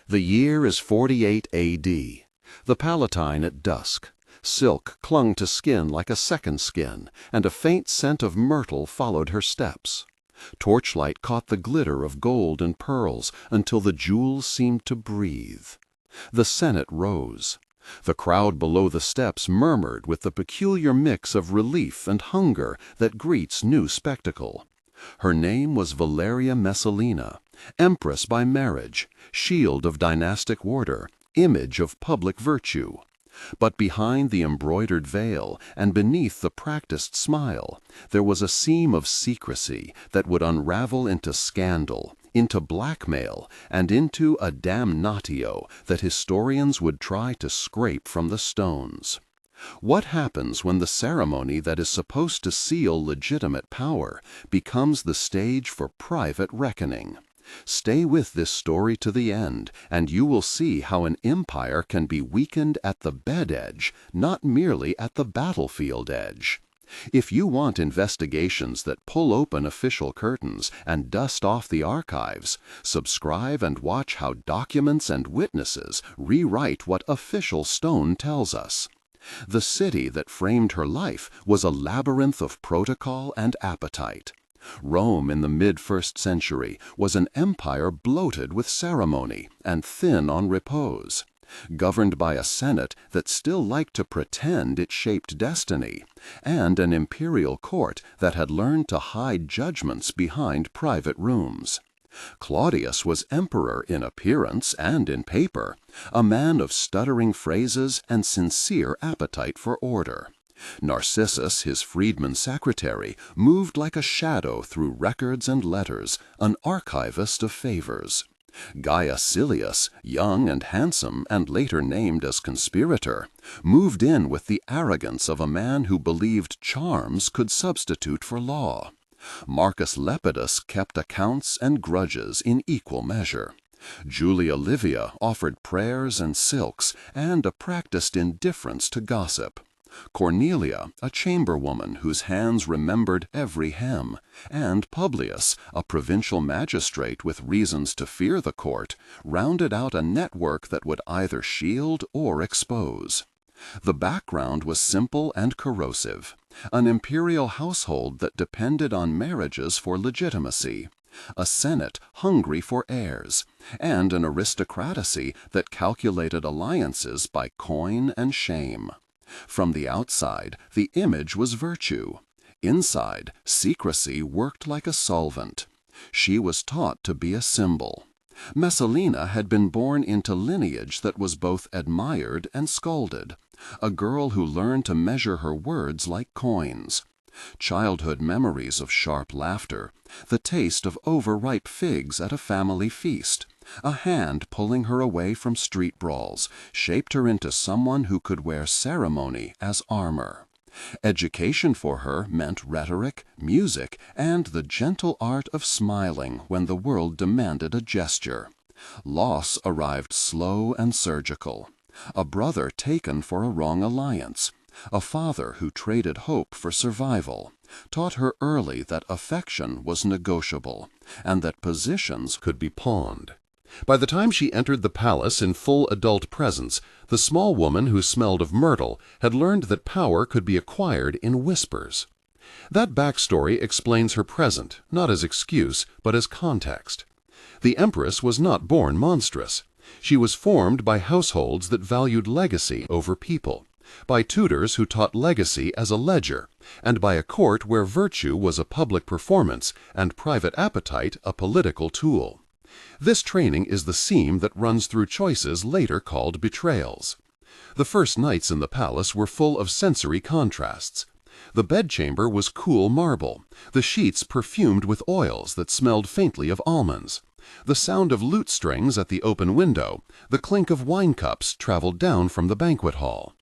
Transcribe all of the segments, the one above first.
The year is 48 A.D. The Palatine at dusk. Silk clung to skin like a second skin, and a faint scent of myrtle followed her steps. Torchlight caught the glitter of gold and pearls until the jewels seemed to breathe. The Senate rose. The crowd below the steps murmured with the peculiar mix of relief and hunger that greets new spectacle. Her name was Valeria Messalina, Empress by marriage, shield of dynastic order, image of public virtue. But behind the embroidered veil and beneath the practiced smile, there was a seam of secrecy that would unravel into scandal, into blackmail, and into a damnatio that historians would try to scrape from the stones. What happens when the ceremony that is supposed to seal legitimate power becomes the stage for private reckoning? Stay with this story to the end, and you will see how an empire can be weakened at the bed edge, not merely at the battlefield edge. If you want investigations that pull open official curtains and dust off the archives, subscribe and watch how documents and witnesses rewrite what official stone tells us. The city that framed her life was a labyrinth of protocol and appetite. Rome in the mid-1st century was an empire bloated with ceremony and thin on repose, governed by a senate that still liked to pretend it shaped destiny, and an imperial court that had learned to hide judgments behind private rooms. Claudius was emperor in appearance and in paper, a man of stuttering phrases and sincere appetite for order. Narcissus, his freedman secretary, moved like a shadow through records and letters, an archivist of favors. Gaius Silius, young and handsome and later named as conspirator, moved in with the arrogance of a man who believed charms could substitute for law. Marcus Lepidus kept accounts and grudges in equal measure. Julia Livia offered prayers and silks and a practiced indifference to gossip. Cornelia, a chamberwoman whose hands remembered every hem, and Publius, a provincial magistrate with reasons to fear the court, rounded out a network that would either shield or expose. The background was simple and corrosive, an imperial household that depended on marriages for legitimacy, a senate hungry for heirs, and an aristocracy that calculated alliances by coin and shame. From the outside, the image was virtue. Inside, secrecy worked like a solvent. She was taught to be a symbol. Messalina had been born into lineage that was both admired and scolded, a girl who learned to measure her words like coins. Childhood memories of sharp laughter, the taste of overripe figs at a family feast, a hand pulling her away from street brawls, shaped her into someone who could wear ceremony as armor. Education for her meant rhetoric, music, and the gentle art of smiling when the world demanded a gesture. Loss arrived slow and surgical. A brother taken for a wrong alliance, a father who traded hope for survival, taught her early that affection was negotiable, and that positions could be pawned. By the time she entered the palace in full adult presence, the small woman who smelled of myrtle had learned that power could be acquired in whispers. That backstory explains her present, not as excuse, but as context. The Empress was not born monstrous. She was formed by households that valued legacy over people, by tutors who taught legacy as a ledger, and by a court where virtue was a public performance and private appetite a political tool. This training is the seam that runs through choices later called betrayals. The first nights in the palace were full of sensory contrasts. The bedchamber was cool marble, the sheets perfumed with oils that smelled faintly of almonds. The sound of lute strings at the open window, the clink of wine cups traveled down from the banquet hall.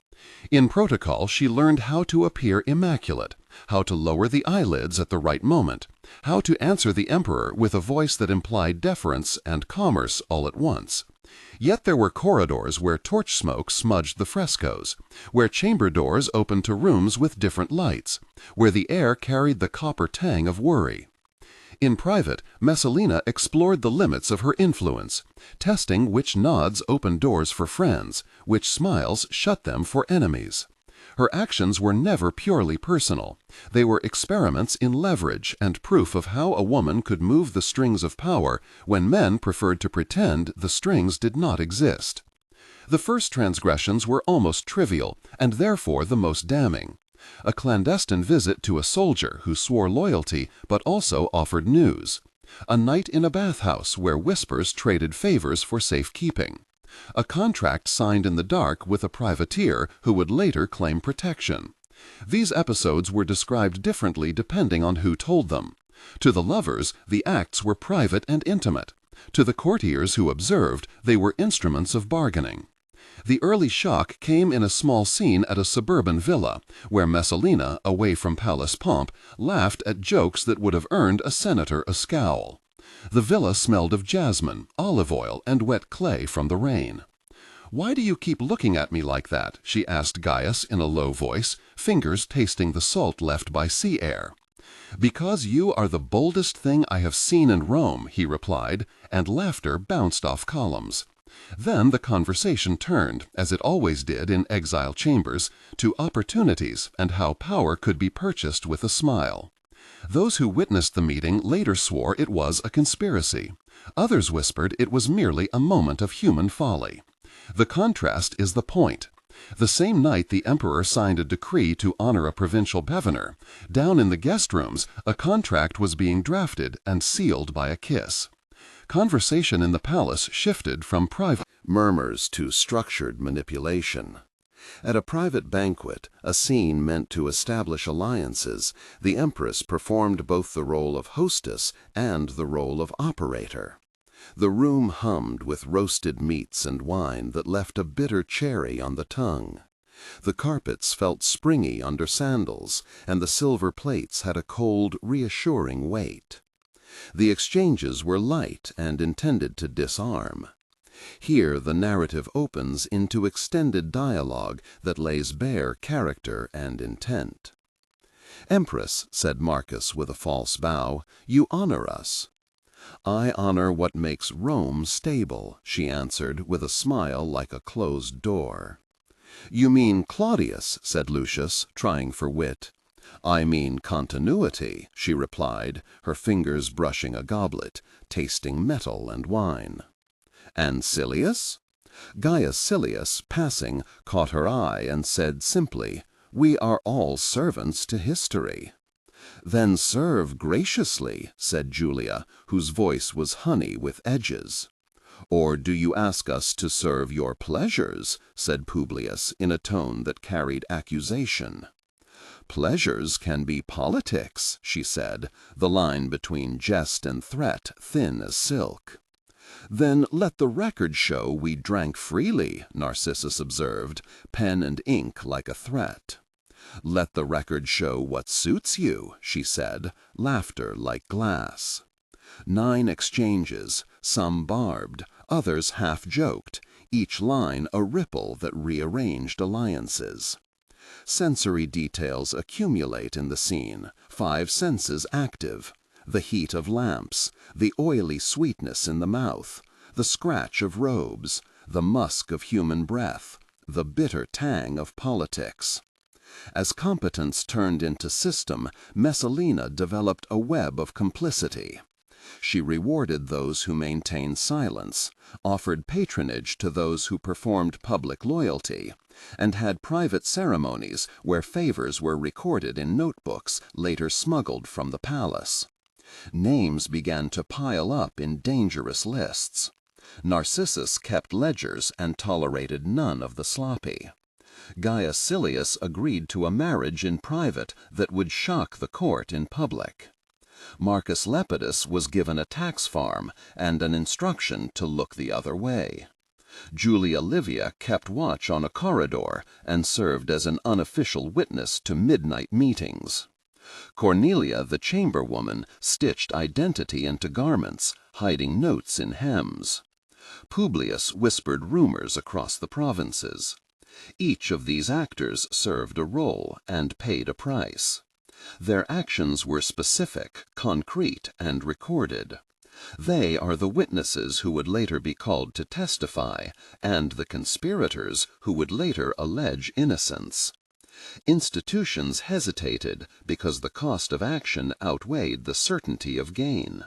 In protocol she learned how to appear immaculate, how to lower the eyelids at the right moment, how to answer the emperor with a voice that implied deference and commerce all at once. Yet there were corridors where torch smoke smudged the frescoes, where chamber doors opened to rooms with different lights, where the air carried the copper tang of worry. In private, Messalina explored the limits of her influence, testing which nods opened doors for friends, which smiles shut them for enemies. Her actions were never purely personal. They were experiments in leverage and proof of how a woman could move the strings of power when men preferred to pretend the strings did not exist. The first transgressions were almost trivial, and therefore the most damning. A clandestine visit to a soldier who swore loyalty but also offered news. A night in a bathhouse where whispers traded favors for safekeeping. A contract signed in the dark with a privateer who would later claim protection. These episodes were described differently depending on who told them. To the lovers, the acts were private and intimate. To the courtiers who observed, they were instruments of bargaining. The early shock came in a small scene at a suburban villa, where Messalina, away from palace pomp, laughed at jokes that would have earned a senator a scowl. The villa smelled of jasmine, olive oil, and wet clay from the rain. "Why do you keep looking at me like that?" she asked Gaius in a low voice, fingers tasting the salt left by sea air. "Because you are the boldest thing I have seen in Rome," he replied, and laughter bounced off columns. Then the conversation turned, as it always did in exile chambers, to opportunities and how power could be purchased with a smile. Those who witnessed the meeting later swore it was a conspiracy. Others whispered it was merely a moment of human folly. The contrast is the point. The same night the emperor signed a decree to honor a provincial governor, down in the guest rooms a contract was being drafted and sealed by a kiss. Conversation in the palace shifted from private murmurs to structured manipulation. At a private banquet, a scene meant to establish alliances, the empress performed both the role of hostess and the role of operator. The room hummed with roasted meats and wine that left a bitter cherry on the tongue. The carpets felt springy under sandals, and the silver plates had a cold, reassuring weight. The exchanges were light and intended to disarm. Here the narrative opens into extended dialogue that lays bare character and intent. "Empress," said Marcus with a false bow, "you honor us." "I honor what makes Rome stable," she answered with a smile like a closed door. "You mean Claudius," said Lucius, trying for wit. "I mean continuity," she replied, her fingers brushing a goblet, tasting metal and wine. "And Silius?" Gaius Silius, passing, caught her eye and said simply, "We are all servants to history." "Then serve graciously," said Julia, whose voice was honey with edges. "Or do you ask us to serve your pleasures?" said Publius in a tone that carried accusation. "Pleasures can be politics," she said, the line between jest and threat thin as silk. "Then let the record show we drank freely," Narcissus observed, pen and ink like a threat. "Let the record show what suits you," she said, laughter like glass. 9 exchanges, some barbed, others half-joked, each line a ripple that rearranged alliances. Sensory details accumulate in the scene, 5 senses active. The heat of lamps, the oily sweetness in the mouth, the scratch of robes, the musk of human breath, the bitter tang of politics. As competence turned into system, Messalina developed a web of complicity. She rewarded those who maintained silence, offered patronage to those who performed public loyalty, and had private ceremonies where favors were recorded in notebooks later smuggled from the palace. Names began to pile up in dangerous lists. Narcissus kept ledgers and tolerated none of the sloppy. Gaius Silius agreed to a marriage in private that would shock the court in public. Marcus Lepidus was given a tax farm and an instruction to look the other way. Julia Livia kept watch on a corridor and served as an unofficial witness to midnight meetings. Cornelia, the chamberwoman, stitched identity into garments, hiding notes in hems. Publius whispered rumors across the provinces. Each of these actors served a role and paid a price. Their actions were specific, concrete, and recorded. They are the witnesses who would later be called to testify, and the conspirators who would later allege innocence. Institutions hesitated because the cost of action outweighed the certainty of gain.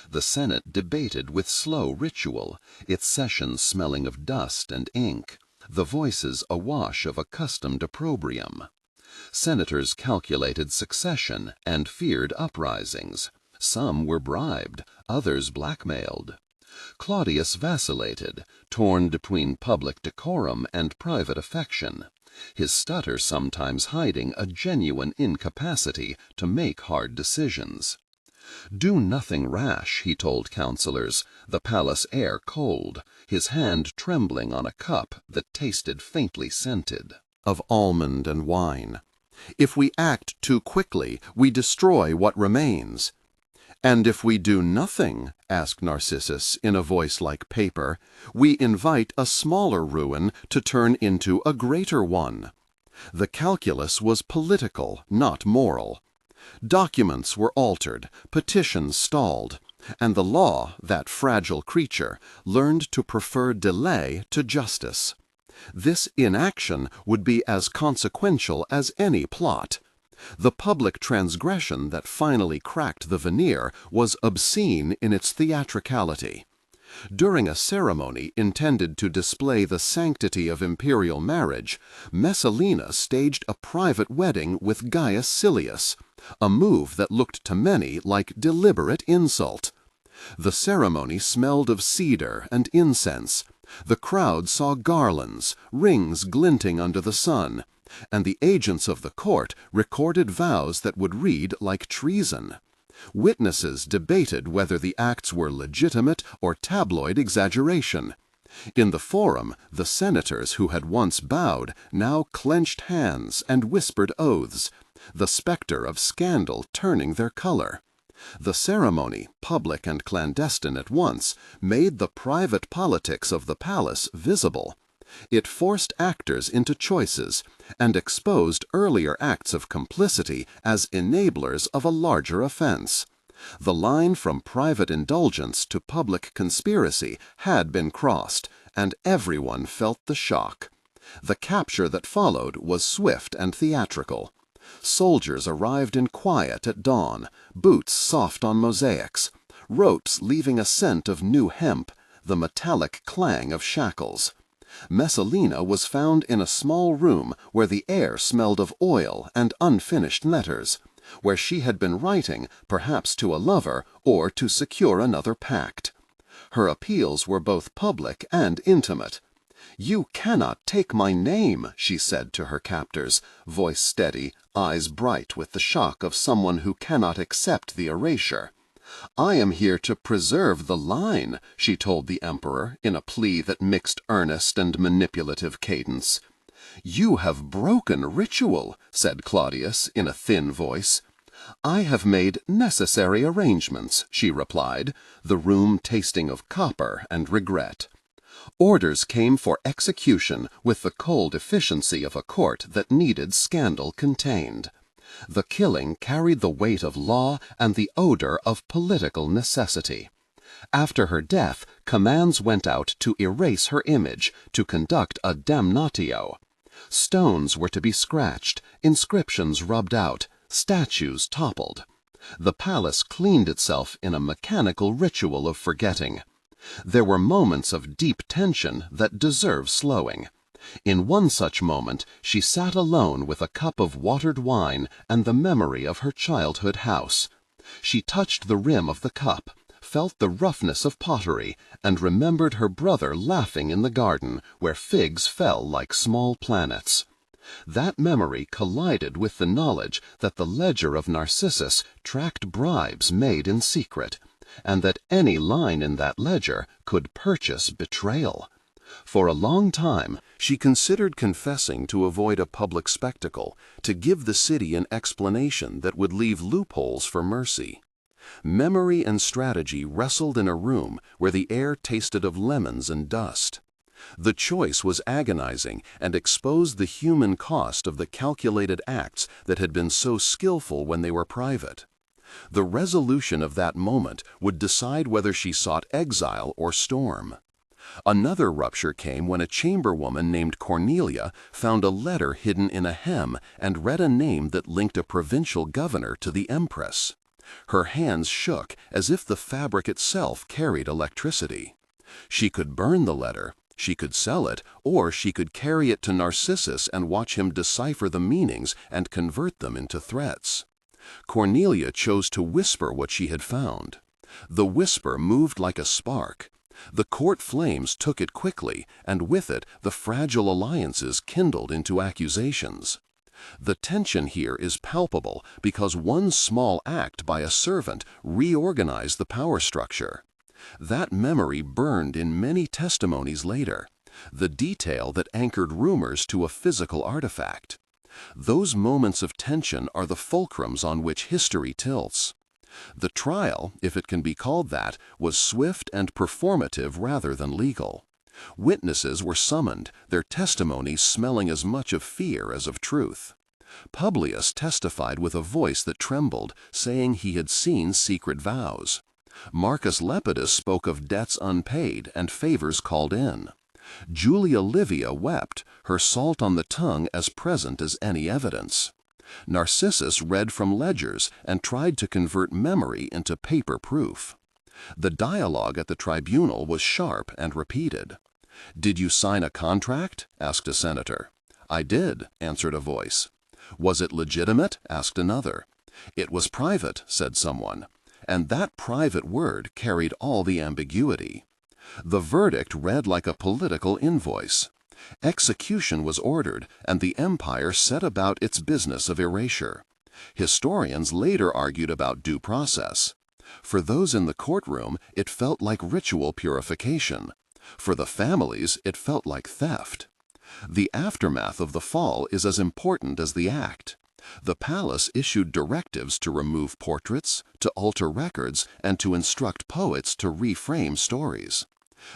The Senate debated with slow ritual, its sessions smelling of dust and ink, the voices awash of accustomed opprobrium. Senators calculated succession and feared uprisings. Some were bribed, others blackmailed. Claudius vacillated, torn between public decorum and private affection, his stutter sometimes hiding a genuine incapacity to make hard decisions. "Do nothing rash," he told counselors, the palace air cold, his hand trembling on a cup that tasted faintly scented of almond and wine. "If we act too quickly, we destroy what remains." "And if we do nothing," asked Narcissus in a voice like paper, "we invite a smaller ruin to turn into a greater one." The calculus was political, not moral. Documents were altered, petitions stalled, and the law, that fragile creature, learned to prefer delay to justice. This inaction would be as consequential as any plot. The public transgression that finally cracked the veneer was obscene in its theatricality. During a ceremony intended to display the sanctity of imperial marriage, Messalina staged a private wedding with Gaius Silius, a move that looked to many like deliberate insult. The ceremony smelled of cedar and incense. The crowd saw garlands, rings glinting under the sun, and the agents of the court recorded vows that would read like treason. Witnesses debated whether the acts were legitimate or tabloid exaggeration. In the forum, the senators who had once bowed now clenched hands and whispered oaths, the specter of scandal turning their color. The ceremony, public and clandestine at once, made the private politics of the palace visible. It forced actors into choices and exposed earlier acts of complicity as enablers of a larger offense. The line from private indulgence to public conspiracy had been crossed, and everyone felt the shock. The capture that followed was swift and theatrical. Soldiers arrived in quiet at dawn, boots soft on mosaics, ropes leaving a scent of new hemp, the metallic clang of shackles. Messalina was found in a small room where the air smelled of oil and unfinished letters, where she had been writing, perhaps to a lover, or to secure another pact. Her appeals were both public and intimate. "You cannot take my name," she said to her captors, voice steady, eyes bright with the shock of someone who cannot accept the erasure. "I am here to preserve the line," she told the emperor in a plea that mixed earnest and manipulative cadence. "You have broken ritual," said Claudius in a thin voice. "I have made necessary arrangements," she replied, the room tasting of copper and regret. Orders came for execution with the cold efficiency of a court that needed scandal contained. The killing carried the weight of law and the odor of political necessity. After her death, commands went out to erase her image, to conduct a damnatio. Stones were to be scratched, inscriptions rubbed out, statues toppled. The palace cleaned itself in a mechanical ritual of forgetting. There were moments of deep tension that deserve slowing. In one such moment she sat alone with a cup of watered wine and the memory of her childhood house. She touched the rim of the cup, felt the roughness of pottery, and remembered her brother laughing in the garden where figs fell like small planets. That memory collided with the knowledge that the ledger of Narcissus tracked bribes made in secret, and that any line in that ledger could purchase betrayal. For a long time, she considered confessing to avoid a public spectacle, to give the city an explanation that would leave loopholes for mercy. Memory and strategy wrestled in a room where the air tasted of lemons and dust. The choice was agonizing and exposed the human cost of the calculated acts that had been so skillful when they were private. The resolution of that moment would decide whether she sought exile or storm. Another rupture came when a chamberwoman named Cornelia found a letter hidden in a hem and read a name that linked a provincial governor to the Empress. Her hands shook as if the fabric itself carried electricity. She could burn the letter, she could sell it, or she could carry it to Narcissus and watch him decipher the meanings and convert them into threats. Cornelia chose to whisper what she had found. The whisper moved like a spark. The court flames took it quickly, and with it the fragile alliances kindled into accusations. The tension here is palpable because one small act by a servant reorganized the power structure. That memory burned in many testimonies later, the detail that anchored rumors to a physical artifact. Those moments of tension are the fulcrums on which history tilts. The trial, if it can be called that, was swift and performative rather than legal. Witnesses were summoned, their testimonies smelling as much of fear as of truth. Publius testified with a voice that trembled, saying he had seen secret vows. Marcus Lepidus spoke of debts unpaid and favors called in. Julia Livia wept, her salt on the tongue as present as any evidence. Narcissus read from ledgers and tried to convert memory into paper proof. The dialogue at the tribunal was sharp and repeated. "Did you sign a contract?" asked a senator. "I did," answered a voice. "Was it legitimate?" asked another. "It was private," said someone. And that private word carried all the ambiguity. The verdict read like a political invoice. Execution was ordered, and the empire set about its business of erasure. Historians later argued about due process. For those in the courtroom, it felt like ritual purification. For the families, it felt like theft. The aftermath of the fall is as important as the act. The palace issued directives to remove portraits, to alter records, and to instruct poets to reframe stories.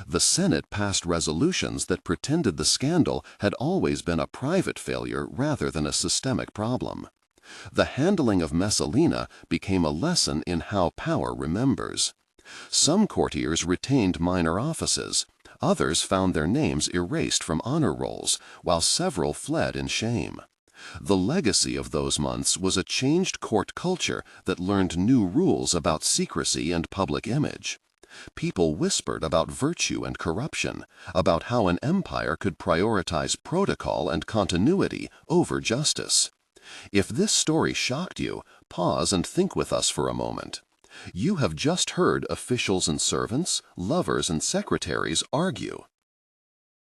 The Senate passed resolutions that pretended the scandal had always been a private failure rather than a systemic problem. The handling of Messalina became a lesson in how power remembers. Some courtiers retained minor offices. Others found their names erased from honor rolls, while several fled in shame. The legacy of those months was a changed court culture that learned new rules about secrecy and public image. People whispered about virtue and corruption, about how an empire could prioritize protocol and continuity over justice. If this story shocked you, pause and think with us for a moment. You have just heard officials and servants, lovers and secretaries argue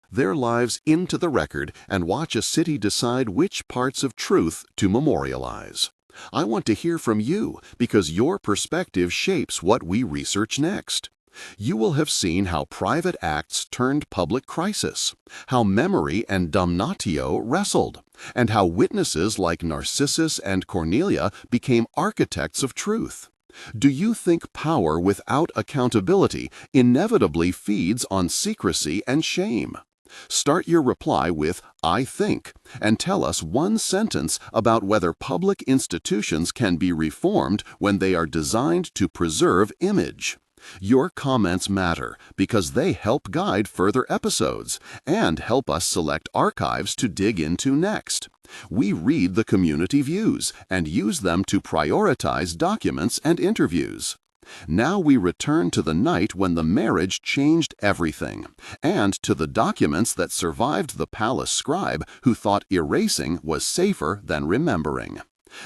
their lives into the record and watch a city decide which parts of truth to memorialize. I want to hear from you because your perspective shapes what we research next. You will have seen how private acts turned public crisis, how memory and damnatio wrestled, and how witnesses like Narcissus and Cornelia became architects of truth. Do you think power without accountability inevitably feeds on secrecy and shame? Start your reply with "I think" and tell us one sentence about whether public institutions can be reformed when they are designed to preserve image. Your comments matter because they help guide further episodes and help us select archives to dig into next. We read the community views and use them to prioritize documents and interviews. Now we return to the night when the marriage changed everything, and to the documents that survived the palace scribe who thought erasing was safer than remembering.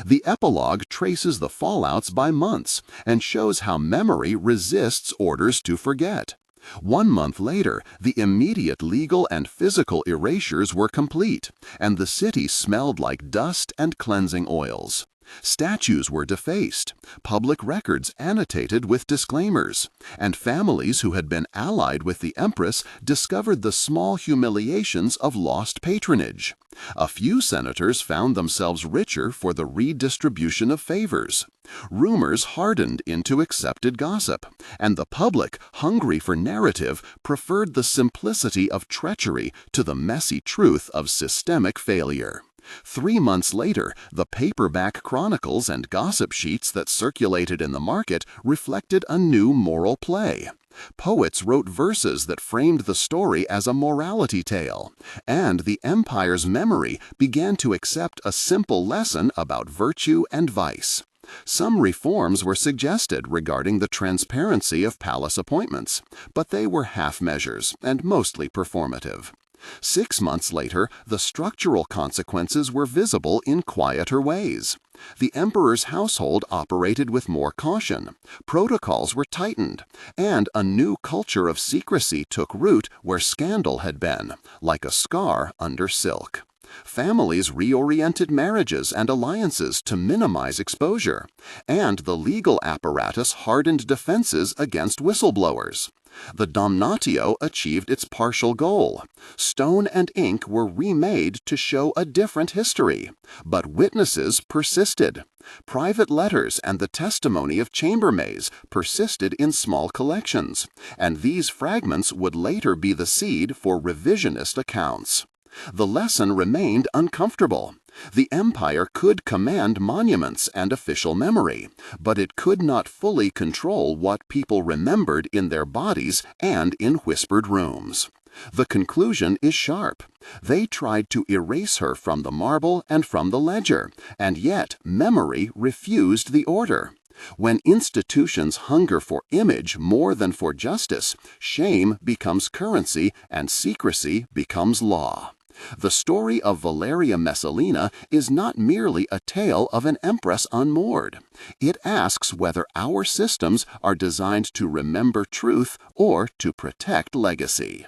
The epilogue traces the fallouts by months and shows how memory resists orders to forget. 1 month later, the immediate legal and physical erasures were complete, and the city smelled like dust and cleansing oils. Statues were defaced, public records annotated with disclaimers, and families who had been allied with the Empress discovered the small humiliations of lost patronage. A few senators found themselves richer for the redistribution of favors. Rumors hardened into accepted gossip, and the public, hungry for narrative, preferred the simplicity of treachery to the messy truth of systemic failure. 3 months later, the paperback chronicles and gossip sheets that circulated in the market reflected a new moral play. Poets wrote verses that framed the story as a morality tale, and the empire's memory began to accept a simple lesson about virtue and vice. Some reforms were suggested regarding the transparency of palace appointments, but they were half measures and mostly performative. 6 months later, the structural consequences were visible in quieter ways. The emperor's household operated with more caution, protocols were tightened, and a new culture of secrecy took root where scandal had been, like a scar under silk. Families reoriented marriages and alliances to minimize exposure, and the legal apparatus hardened defenses against whistleblowers. The damnatio achieved its partial goal. Stone and ink were remade to show a different history, but witnesses persisted. Private letters and the testimony of chambermaids persisted in small collections, and these fragments would later be the seed for revisionist accounts. The lesson remained uncomfortable. The empire could command monuments and official memory, but it could not fully control what people remembered in their bodies and in whispered rooms. The conclusion is sharp. They tried to erase her from the marble and from the ledger, and yet memory refused the order. When institutions hunger for image more than for justice, shame becomes currency and secrecy becomes law. The story of Valeria Messalina is not merely a tale of an empress unmoored. It asks whether our systems are designed to remember truth or to protect legacy.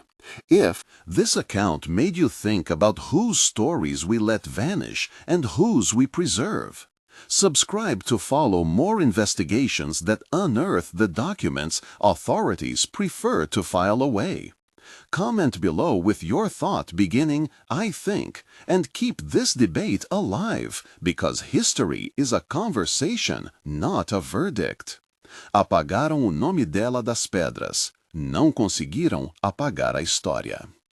If this account made you think about whose stories we let vanish and whose we preserve, subscribe to follow more investigations that unearth the documents authorities prefer to file away. Comment below with your thought beginning, "I think," and keep this debate alive, because history is a conversation, not a verdict. Apagaram o nome dela das pedras. Não conseguiram apagar a história.